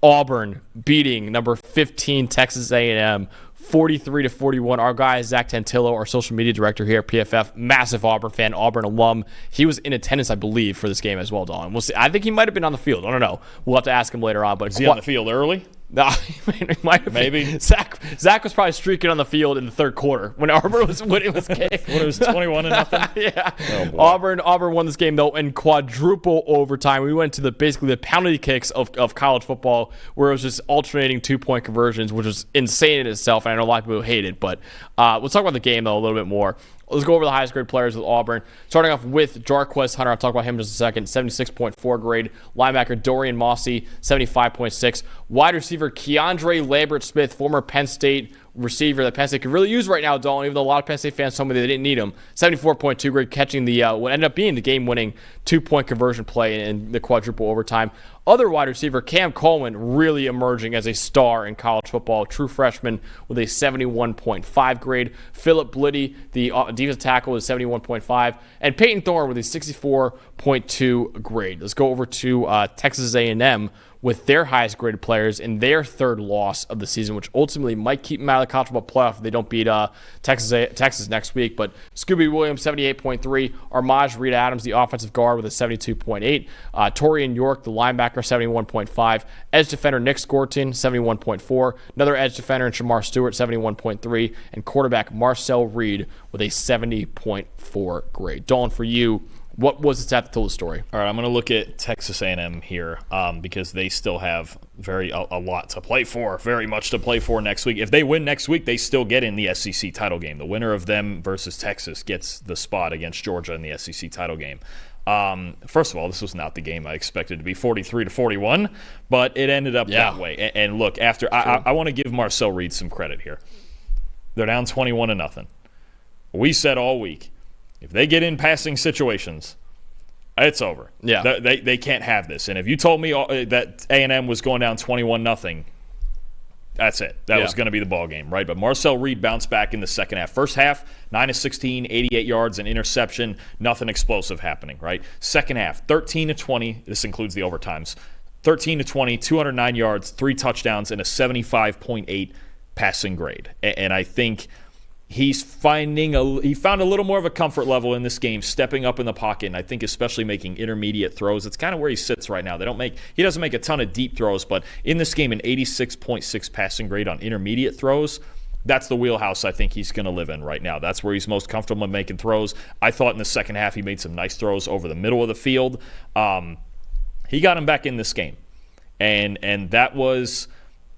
Auburn beating number 15 Texas A&M 43-41. Our guy, Zach Tantillo, our social media director here at PFF, massive Auburn fan, Auburn alum. He was in attendance, I believe, for this game as well, Dalton. We'll see. I think he might have been on the field. I don't know. We'll have to ask him later on. But is he on the field early? No, he might have maybe. Been. Zach was probably streaking on the field in the third quarter when Auburn was winning this game. When it was 21-0. Yeah. Oh, Auburn won this game though in quadruple overtime. We went to basically the penalty kicks of college football, where it was just alternating 2-point conversions, which was insane in itself. And I know a lot of people hate it, but let's talk about the game though a little bit more. Let's go over the highest grade players with Auburn. Starting off with Jarquez Hunter. I'll talk about him in just a second. 76.4 grade. Linebacker Dorian Mossy, 75.6. Wide receiver Keandre Lambert-Smith, former Penn State receiver that Penn State could really use right now, Dalton, even though a lot of Penn State fans told me they didn't need him. 74.2 grade, catching the what ended up being the game-winning 2-point conversion play in the quadruple overtime. Other wide receiver, Cam Coleman, really emerging as a star in college football. True freshman with a 71.5 grade. Philip Bliddy, the defensive tackle, is 71.5. And Payton Thorne with a 64.2 grade. Let's go over to Texas A&M with their highest graded players in their third loss of the season, which ultimately might keep them out of the college football playoff if they don't beat Texas next week. But Scooby Williams, 78.3. Armaj Reed Adams, the offensive guard, with a 72.8. Torian York, the linebacker, 71.5. Edge defender Nick Scorton, 71.4. Another edge defender in Shamar Stewart, 71.3. And quarterback Marcel Reed with a 70.4 grade. Dawn, for you, what was the stat that told the story? All right, I'm going to look at Texas A&M here because they still have a lot to play for, very much to play for next week. If they win next week, they still get in the SEC title game. The winner of them versus Texas gets the spot against Georgia in the SEC title game. First of all, this was not the game I expected to be 43-41, but it ended up that way. And look, I want to give Marcel Reed some credit here. They're down 21-0. We said all week, if they get in passing situations, it's over. Yeah. They can't have this. And if you told me that A&M was going down 21-0, that's it. That was going to be the ball game, right? But Marcel Reed bounced back in the second half. First half, 9-16, 88 yards, an interception, nothing explosive happening, right? Second half, 13-20. This includes the overtimes. 13-20, 209 yards, 3 touchdowns, and a 75.8 passing grade. And I think he found a little more of a comfort level in this game, stepping up in the pocket, and I think especially making intermediate throws. It's kind of where he sits right now. He doesn't make a ton of deep throws, but in this game, an 86.6 passing grade on intermediate throws. That's the wheelhouse I think he's going to live in right now. That's where he's most comfortable in making throws. I thought in the second half he made some nice throws over the middle of the field. He got him back in this game, and that was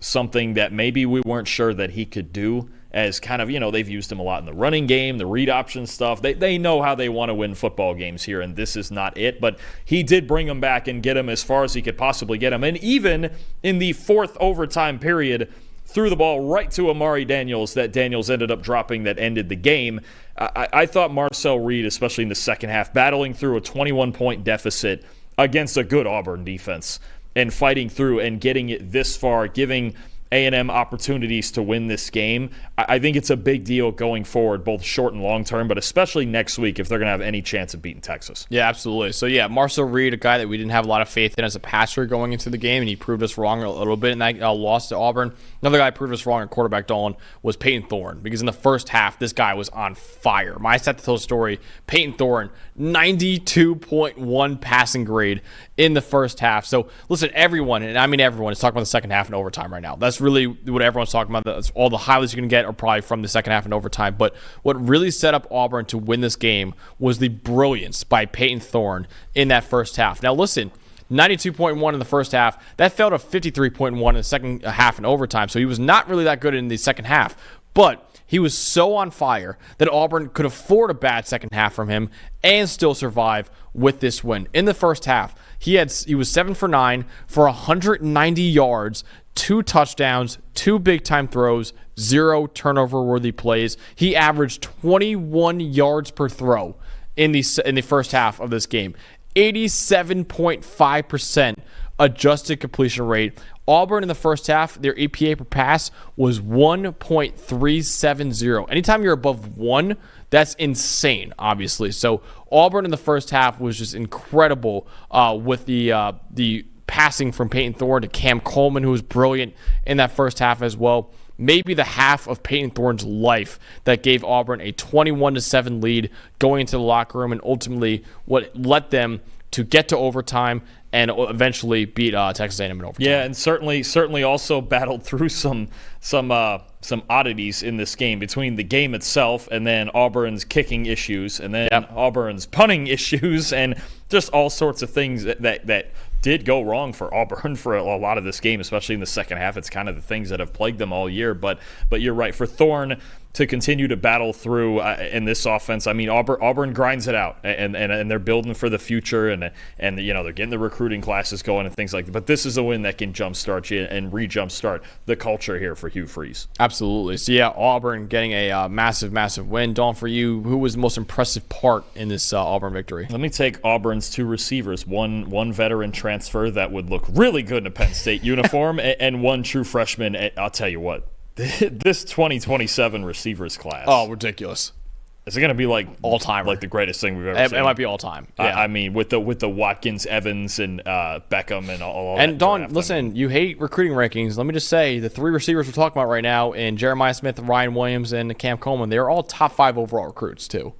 something that maybe we weren't sure that he could do. As kind of, they've used him a lot in the running game, the read option stuff. They know how they want to win football games here, and this is not it. But he did bring him back and get him as far as he could possibly get him. And even in the fourth overtime period, threw the ball right to Amari Daniels that Daniels ended up dropping that ended the game. I thought Marcel Reed, especially in the second half, battling through a 21-point deficit against a good Auburn defense and fighting through and getting it this far, giving A&M opportunities to win this game. I think it's a big deal going forward, both short and long term, but especially next week if they're going to have any chance of beating Texas. Yeah, absolutely. So, Marcel Reed, a guy that we didn't have a lot of faith in as a passer going into the game, and he proved us wrong a little bit in that loss to Auburn. Another guy who proved us wrong at quarterback, Dalton, was Payton Thorne, because in the first half, this guy was on fire. My set to tell the story, Payton Thorne, 92.1 passing grade in the first half. So, listen, everyone, and I mean everyone, is talking about the second half and overtime right now. That's really what everyone's talking about. That's all the highlights you're going to get are probably from the second half and overtime. But what really set up Auburn to win this game was the brilliance by Payton Thorne in that first half. Now, listen, 92.1 in the first half. That fell to 53.1 in the second half and overtime. So he was not really that good in the second half. But he was so on fire that Auburn could afford a bad second half from him and still survive with this win. In the first half, he was 7 for 9 for 190 yards, 2 touchdowns, 2 big-time throws, 0 turnover-worthy plays. He averaged 21 yards per throw in the first half of this game. 87.5% adjusted completion rate. Auburn in the first half, their EPA per pass was 1.370. Anytime you're above 1, that's insane, obviously. So Auburn in the first half was just incredible with the passing from Payton Thorne to Cam Coleman, who was brilliant in that first half as well. Maybe the half of Payton Thorne's life that gave Auburn a 21-7 lead going into the locker room, and ultimately what led them to get to overtime and eventually beat Texas A&M in overtime. Yeah, and certainly also battled through some oddities in this game, between the game itself and then Auburn's kicking issues and then Auburn's punting issues and just all sorts of things that did go wrong for Auburn for a lot of this game, especially in the second half. It's kind of the things that have plagued them all year. But you're right. For Thorne to continue to battle through in this offense, I mean, Auburn grinds it out, and they're building for the future, and they're getting the recruiting classes going and things like that. But this is a win that can jumpstart you and re-jumpstart the culture here for Hugh Freeze. Absolutely. So, yeah, Auburn getting a massive win. Dawn, for you, who was the most impressive part in this Auburn victory? Let me take Auburn's two receivers, one veteran transfer that would look really good in a Penn State uniform, and one true freshman. I'll tell you what, this 2027 receivers class. Oh, ridiculous. Is it going to be like all-time, like the greatest thing we've ever seen? It might be all-time. Yeah. I mean, with the Watkins, Evans, and Beckham and all that. And Dawn, listen, you hate recruiting rankings. Let me just say, the three receivers we're talking about right now, in Jeremiah Smith, Ryan Williams, and Cam Coleman, they're all top 5 overall recruits too.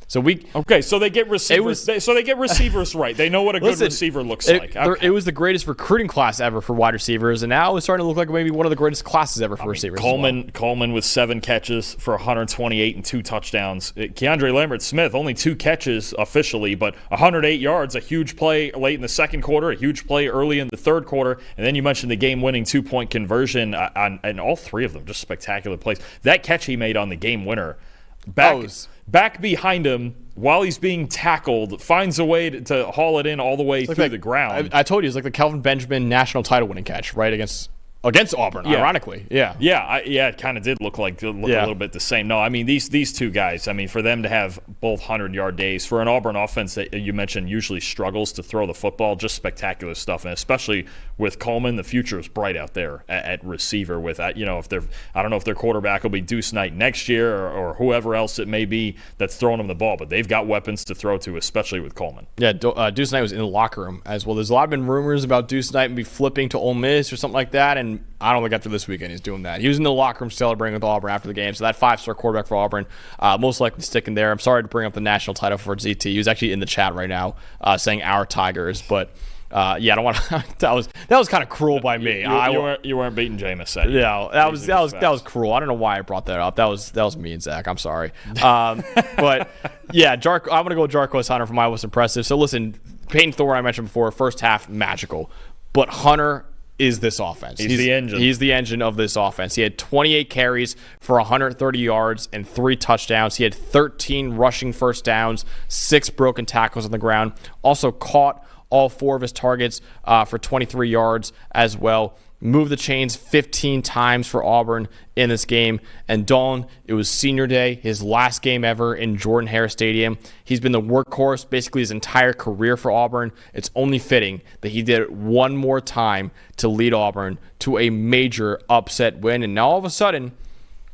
So they get receivers. They get receivers right. They know what a good receiver looks like. Okay. It was the greatest recruiting class ever for wide receivers, and now it's starting to look like maybe one of the greatest classes ever for receivers. Coleman with 7 catches for 128 and 2 touchdowns. Keandre Lambert-Smith only 2 catches officially, but 108 yards. A huge play late in the second quarter, a huge play early in the third quarter, and then you mentioned the game-winning 2-point conversion and all 3 of them just spectacular plays. That catch he made on the game winner. Back behind him while he's being tackled, finds a way to haul it in all the way through the ground. I told you, it's like the Kelvin Benjamin national title winning catch, right, against Auburn, ironically. It kind of did look a little bit the same. No, I mean, these two guys, I mean, for them to have both 100-yard days, for an Auburn offense that you mentioned usually struggles to throw the football, just spectacular stuff. And especially with Coleman, the future is bright out there at receiver with, I don't know if their quarterback will be Deuce Knight next year or whoever else it may be that's throwing them the ball, but they've got weapons to throw to, especially with Coleman. Yeah, Deuce Knight was in the locker room as well. There's a lot been rumors about Deuce Knight maybe flipping to Ole Miss or something like that, and I don't think after this weekend he's doing that. He was in the locker room celebrating with Auburn after the game, so that 5-star quarterback for Auburn most likely sticking there. I'm sorry to bring up the national title for ZT. He was actually in the chat right now saying our Tigers, but I don't want to. that was kind of cruel by me. You weren't beating Jameis. Yeah, that was cruel. I don't know why I brought that up. That was me and Zach. I'm sorry. But yeah, I'm gonna go Jarquez Hunter for my most impressive. So listen, Payton Thorne I mentioned before, first half magical, but Hunter is this offense. He's the engine. He's the engine of this offense. He had 28 carries for 130 yards and 3 touchdowns. He had 13 rushing first downs, 6 broken tackles on the ground. Also caught all 4 of his targets for 23 yards as well. Moved the chains 15 times for Auburn in this game. And Dawn, it was senior day, his last game ever in Jordan-Hare Stadium. He's been the workhorse basically his entire career for Auburn. It's only fitting that he did it one more time to lead Auburn to a major upset win. And now all of a sudden,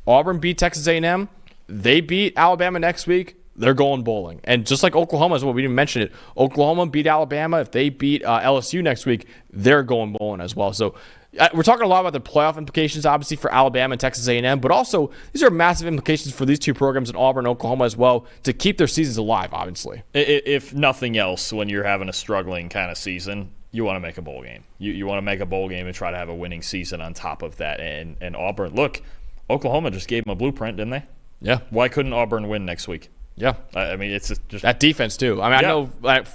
Auburn beat Texas A&M. They beat Alabama next week. They're going bowling. And just like Oklahoma as well, we didn't mention it. Oklahoma beat Alabama. If they beat LSU next week, they're going bowling as well. So we're talking a lot about the playoff implications, obviously, for Alabama and Texas A&M, but also these are massive implications for these two programs in Auburn and Oklahoma as well to keep their seasons alive, obviously. If nothing else, when you're having a struggling kind of season, you want to make a bowl game. You want to make a bowl game and try to have a winning season on top of that. And Auburn, look, Oklahoma just gave them a blueprint, didn't they? Yeah. Why couldn't Auburn win next week? Yeah. I mean, it's just that defense, too. I mean, I know at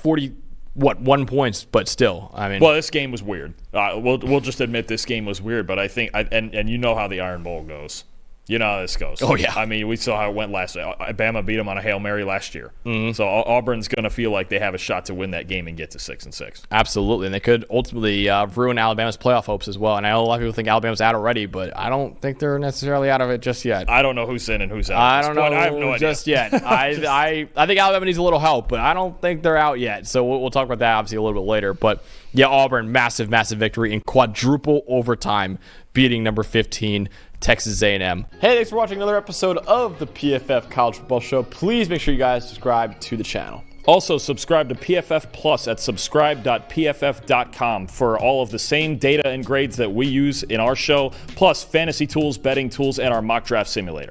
1 points, but still, I mean. Well, this game was weird. We'll just admit this game was weird, but I think, and you know how the Iron Bowl goes. You know how this goes. Oh, yeah. I mean, we saw how it went last year. Alabama beat them on a Hail Mary last year. Mm-hmm. So Auburn's going to feel like they have a shot to win that game and get to 6-6. Absolutely. And they could ultimately ruin Alabama's playoff hopes as well. And I know a lot of people think Alabama's out already, but I don't think they're necessarily out of it just yet. I don't know who's in and who's out. I don't know I have no idea. just yet. I think Alabama needs a little help, but I don't think they're out yet. So we'll talk about that obviously a little bit later. But yeah, Auburn, massive victory in quadruple overtime, beating number 15 Texas A&M. Hey, thanks for watching another episode of the PFF College Football Show. Please make sure you guys subscribe to the channel. Also, subscribe to PFF Plus at subscribe.pff.com for all of the same data and grades that we use in our show, plus fantasy tools, betting tools, and our mock draft simulator.